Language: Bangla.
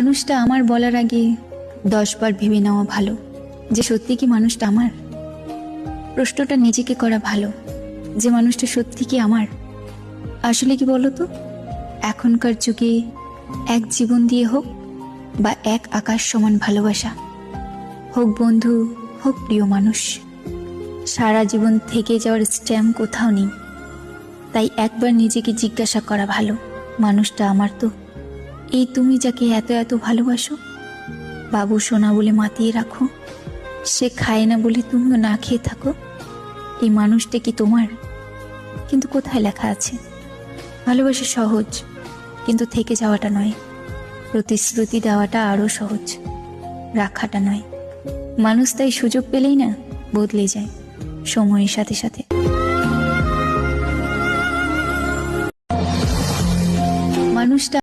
মানুষটা আমার বলার আগে 10 বার ভেবে নেওয়া ভালো যে সত্যি কি মানুষটা আমার। প্রশ্নটা নিজেকে করা ভালো যে মানুষটা সত্যি কি আমার। আসলে কি বলো তো, এখনকার যুগে এক জীবন দিয়ে হোক বা এক আকাশ সমান ভালোবাসা, হোক বন্ধু হোক প্রিয় মানুষ, সারা জীবন থেকে যাওয়ার স্ট্যাম্প কোথাও নেই। তাই একবার নিজেকে জিজ্ঞাসা করা ভালো, মানুষটা আমার তো? এই তুমি যাকে এত এত ভালোবাসো, বাবু সোনা বলে মাতিয়ে রাখো, সে খায় না বলে তুমিও না খেয়ে থাকো, এই মানুষটা কি তোমার? কিন্তু কোথায় লেখা আছে ভালোবাসা সহজ, কিন্তু থেকে যাওয়াটা নয়। প্রতিশ্রুতি দেওয়াটা আরো সহজ, রাখাটা নয়। মানুষ তাই সুযোগ পেলেই না বদলে যায় সময়ের সাথে সাথে। মানুষটা